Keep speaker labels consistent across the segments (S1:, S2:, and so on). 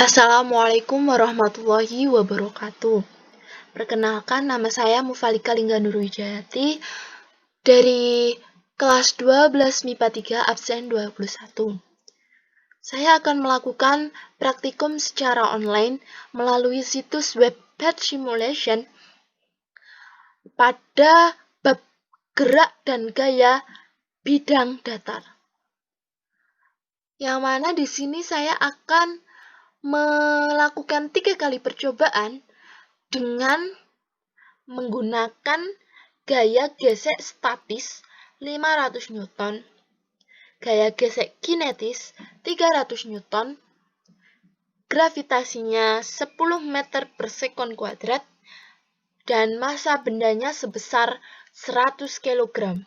S1: Assalamualaikum warahmatullahi wabarakatuh. Perkenalkan, nama saya Mufalika Lingga Nurwijayati dari kelas 12 MIPA 3 absen 21. Saya akan melakukan praktikum secara online melalui situs web Path Simulation pada bab gerak dan gaya bidang datar. Yang mana di sini saya akan melakukan 3 kali percobaan dengan menggunakan gaya gesek statis 500 Newton, gaya gesek kinetis 300 Newton, gravitasinya 10 meter per sekon kuadrat, dan massa bendanya sebesar 100 kg.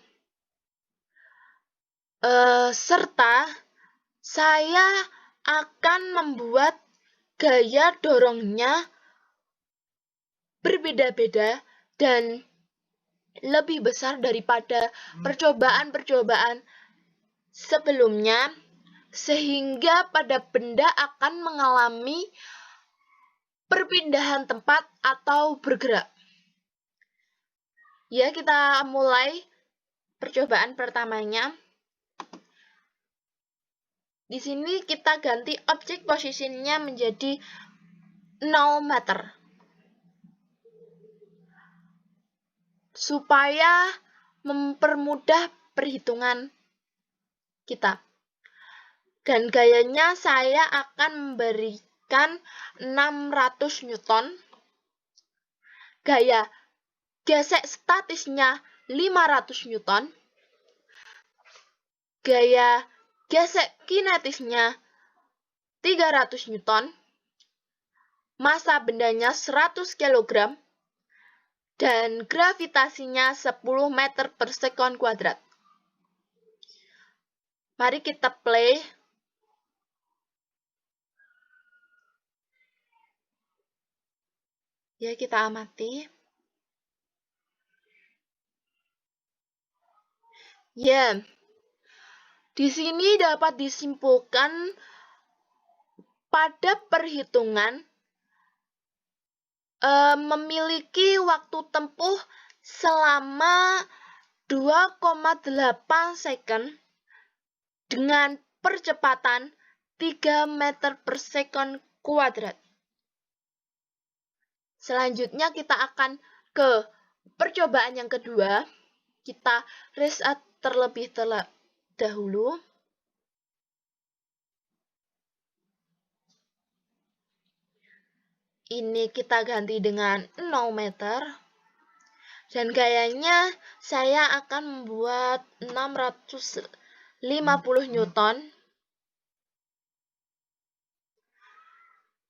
S1: Serta saya akan membuat gaya dorongnya berbeda-beda dan lebih besar daripada percobaan-percobaan sebelumnya, sehingga pada benda akan mengalami perpindahan tempat atau bergerak. Ya, kita mulai percobaan pertamanya. Di sini kita ganti objek posisinya menjadi 0 meter. Supaya mempermudah perhitungan kita. Dan gayanya saya akan memberikan 600 Newton. Gaya gesek statisnya 500 Newton. Gaya gesek kinetisnya 300 Newton. Massa bendanya 100 kg. Dan gravitasinya 10 meter per sekon kuadrat. Mari kita play. Ya, kita amati. Ya, di sini dapat disimpulkan pada perhitungan memiliki waktu tempuh selama 2,8 second dengan percepatan 3 meter per sekon kuadrat. Selanjutnya kita akan ke percobaan yang kedua. Kita reset terlebih dahulu. Ini kita ganti dengan 0 meter. Dan gayanya saya akan membuat 650 Newton.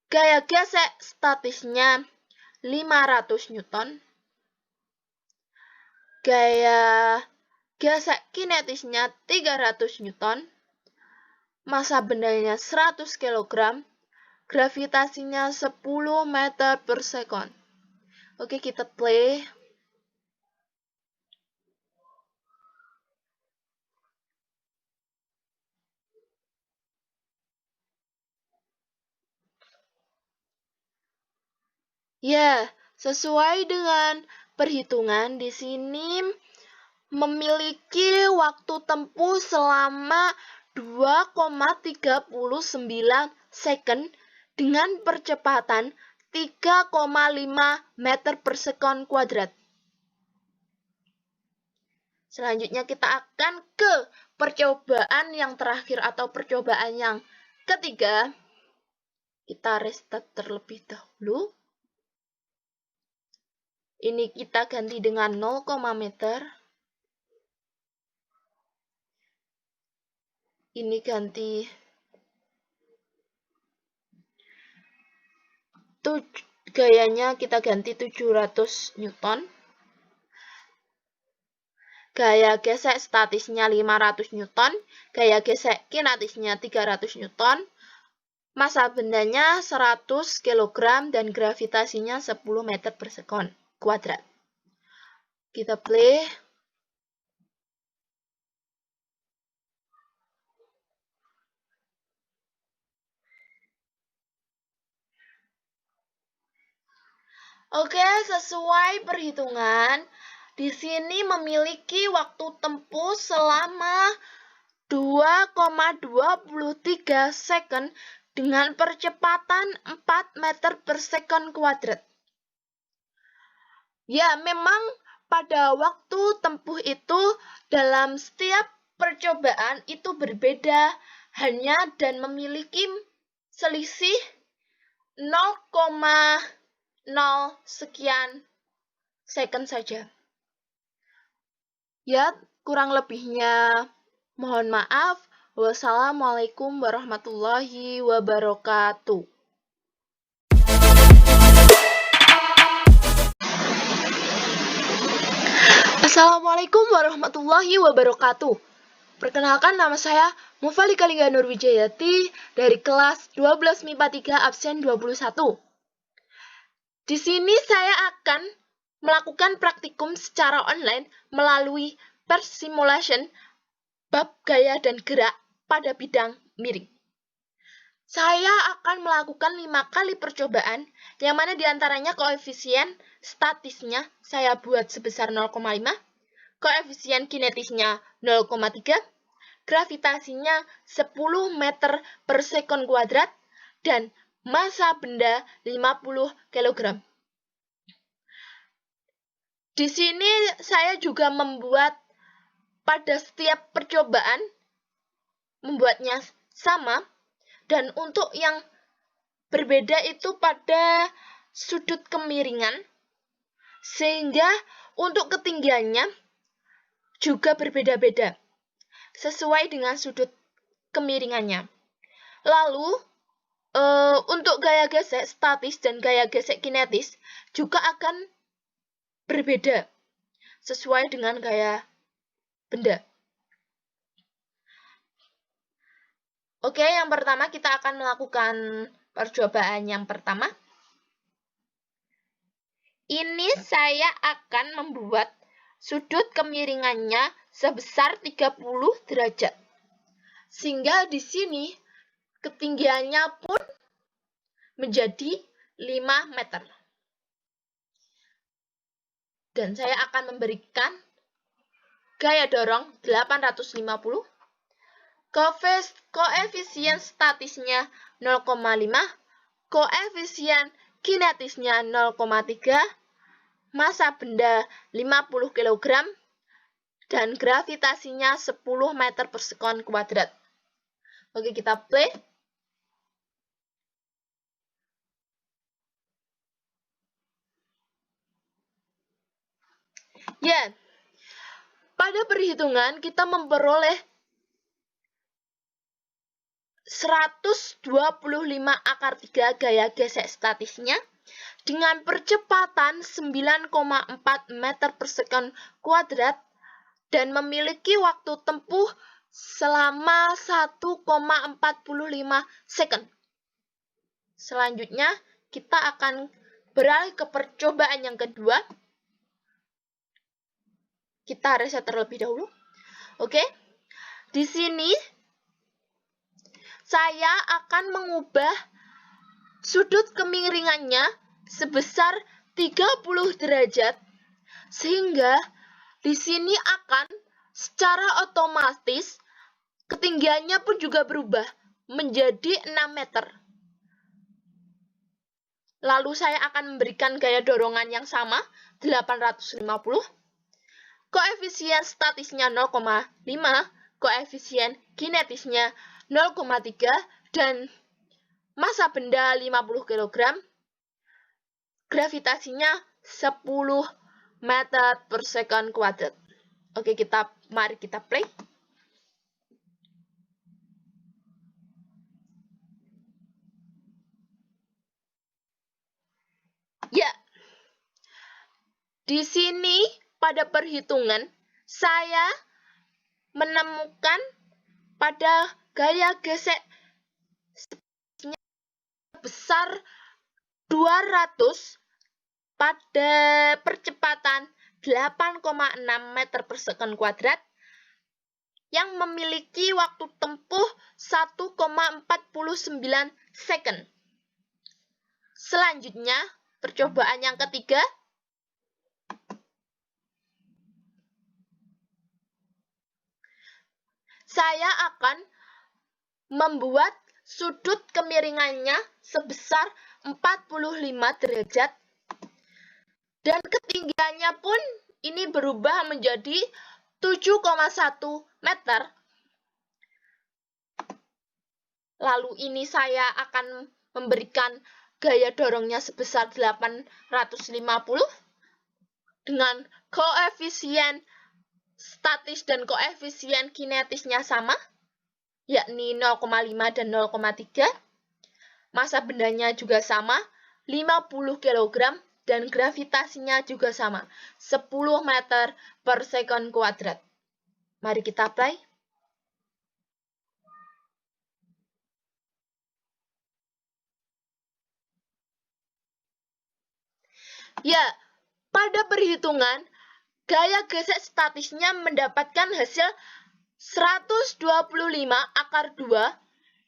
S1: Gaya gesek statisnya 500 Newton. Gaya gesek kinetisnya 300 Newton. Massa bendanya 100 kg. Gravitasinya 10 meter per sekon. Oke, kita play. Ya, sesuai dengan perhitungan di sini memiliki waktu tempuh selama 2,39 second dengan percepatan 3,5 meter per sekon kuadrat. Selanjutnya kita akan ke percobaan yang terakhir atau percobaan yang ketiga. Kita restart terlebih dahulu. Ini kita ganti dengan 0, meter. Ini ganti gayanya kita ganti 700 Newton. Gaya gesek statisnya 500 Newton. Gaya gesek kinetisnya 300 Newton. Massa bendanya 100 kg dan gravitasinya 10 meter per sekon kuadrat. Kita play. Oke, sesuai perhitungan, di sini memiliki waktu tempuh selama 2,23 second dengan percepatan 4 meter per second kuadrat. Ya, memang pada waktu tempuh itu dalam setiap percobaan itu berbeda hanya dan memiliki selisih 0,0 sekian second saja. Ya, kurang lebihnya mohon maaf. Wassalamualaikum warahmatullahi wabarakatuh. Assalamualaikum warahmatullahi wabarakatuh. Perkenalkan, nama saya Mufalika Lingga Nurwijayati dari kelas 12 MIPA 3 absen 21. Di sini saya akan melakukan praktikum secara online melalui persimulation bab gaya dan gerak pada bidang miring. Saya akan melakukan 5 kali percobaan, yang mana diantaranya koefisien statisnya saya buat sebesar 0,5, koefisien kinetisnya 0,3, gravitasinya 10 meter per sekon kuadrat, dan massa benda 50 kg. Di sini saya juga membuat pada setiap percobaan, membuatnya sama, dan untuk yang berbeda itu pada sudut kemiringan, sehingga untuk ketinggiannya juga berbeda-beda sesuai dengan sudut kemiringannya. Lalu untuk gaya gesek statis dan gaya gesek kinetis juga akan berbeda sesuai dengan gaya benda. Oke, yang pertama kita akan melakukan percobaan yang pertama. Ini saya akan membuat sudut kemiringannya sebesar 30 derajat. Sehingga di sini ketinggiannya pun menjadi 5 meter. Dan saya akan memberikan gaya dorong 850. Koefisien statisnya 0,5, koefisien kinetisnya 0,3, massa benda 50 kg, dan gravitasinya 10 meter per sekon kuadrat. Oke, kita play. Ya, pada perhitungan kita memperoleh 125 akar 3 gaya gesek statisnya dengan percepatan 9,4 meter per sekon kuadrat dan memiliki waktu tempuh selama 1,45 second. Selanjutnya, kita akan beralih ke percobaan yang kedua. Kita reset terlebih dahulu. Oke. Di sini saya akan mengubah sudut kemiringannya sebesar 30 derajat, sehingga di sini akan secara otomatis ketinggiannya pun juga berubah menjadi 6 meter. Lalu saya akan memberikan gaya dorongan yang sama, 850. Koefisien statisnya 0,5, koefisien kinetisnya 0,3, dan massa benda 50 kg, gravitasinya 10 meter per sekon kuadrat. Oke, mari kita play. Ya, di sini pada perhitungan saya menemukan pada gaya gesek besar 200 pada percepatan 8,6 meter per sekon kuadrat yang memiliki waktu tempuh 1,49 second. Selanjutnya, percobaan yang ketiga. Saya akan membuat sudut kemiringannya sebesar 45 derajat dan ketinggiannya pun ini berubah menjadi 7,1 meter. Lalu ini saya akan memberikan gaya dorongnya sebesar 850 dengan koefisien statis dan koefisien kinetisnya sama, yakni 0,5 dan 0,3. Massa bendanya juga sama, 50 kg, dan gravitasinya juga sama, 10 meter per sekon kuadrat. Mari kita play. Ya, pada perhitungan, gaya gesek statisnya mendapatkan hasil 125 akar 2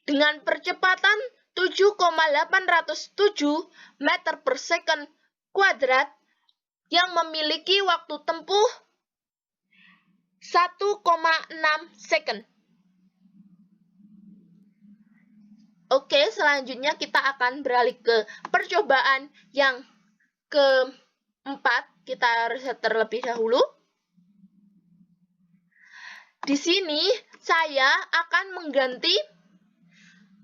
S1: dengan percepatan 7,807 meter per second kuadrat yang memiliki waktu tempuh 1,6 second. Oke, selanjutnya kita akan beralih ke percobaan yang keempat. Kita riset terlebih dahulu. Di sini saya akan mengganti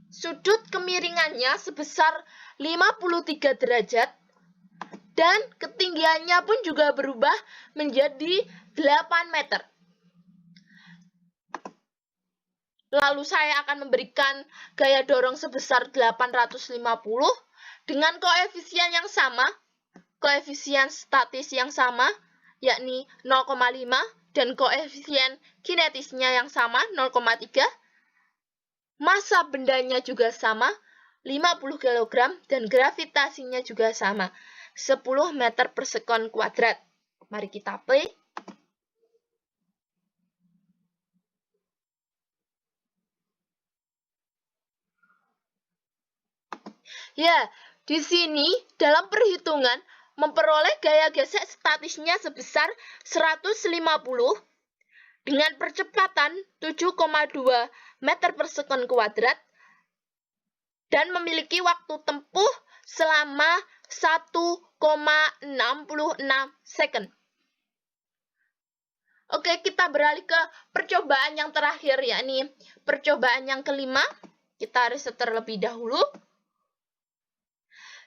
S1: sudut kemiringannya sebesar 53 derajat dan ketinggiannya pun juga berubah menjadi 8 meter. Lalu saya akan memberikan gaya dorong sebesar 850 dengan koefisien yang sama, koefisien statis yang sama, yakni 0,5, dan koefisien kinetisnya yang sama, 0,3. Massa bendanya juga sama, 50 kg, dan gravitasinya juga sama, 10 meter per sekon kuadrat. Mari kita play. Ya, di sini dalam perhitungan memperoleh gaya gesek statisnya sebesar 150 dengan percepatan 7,2 meter per sekon kuadrat dan memiliki waktu tempuh selama 1,66 second. Oke, kita beralih ke percobaan yang terakhir, yakni percobaan yang kelima. Kita riset terlebih dahulu.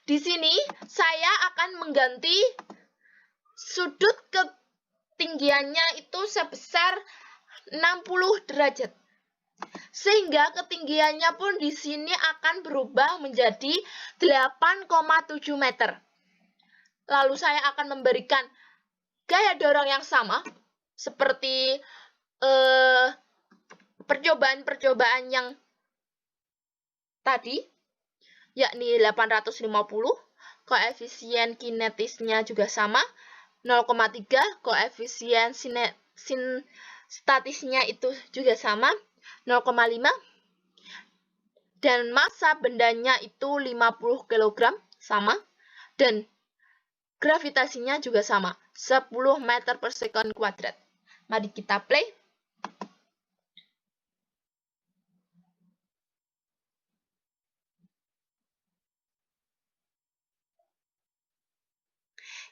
S1: Di sini saya akan mengganti sudut ketinggiannya itu sebesar 60 derajat. Sehingga ketinggiannya pun di sini akan berubah menjadi 8,7 meter. Lalu saya akan memberikan gaya dorong yang sama seperti percobaan-percobaan yang tadi, yakni 850, koefisien kinetisnya juga sama, 0,3, koefisien statisnya itu juga sama, 0,5, dan massa bendanya itu 50 kg, sama, dan gravitasinya juga sama, 10 meter per sekon kuadrat. Mari kita play.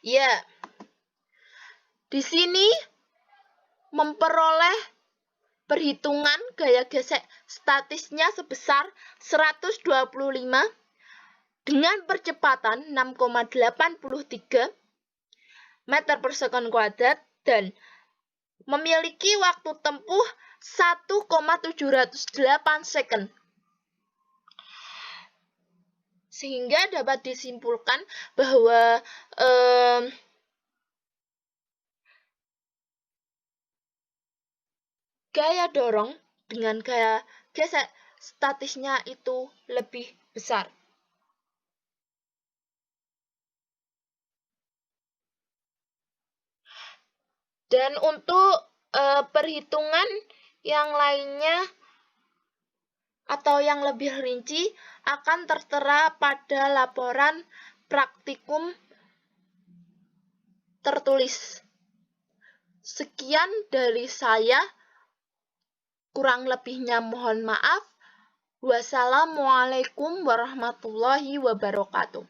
S1: Ya, di sini memperoleh perhitungan gaya gesek statisnya sebesar 125 dengan percepatan 6,83 meter per sekon kuadrat dan memiliki waktu tempuh 1,708 second. Sehingga dapat disimpulkan bahwa gaya dorong dengan gaya gesek statisnya itu lebih besar. Dan untuk perhitungan yang lainnya atau yang lebih rinci akan tertera pada laporan praktikum tertulis. Sekian dari saya, kurang lebihnya mohon maaf. Wassalamualaikum warahmatullahi wabarakatuh.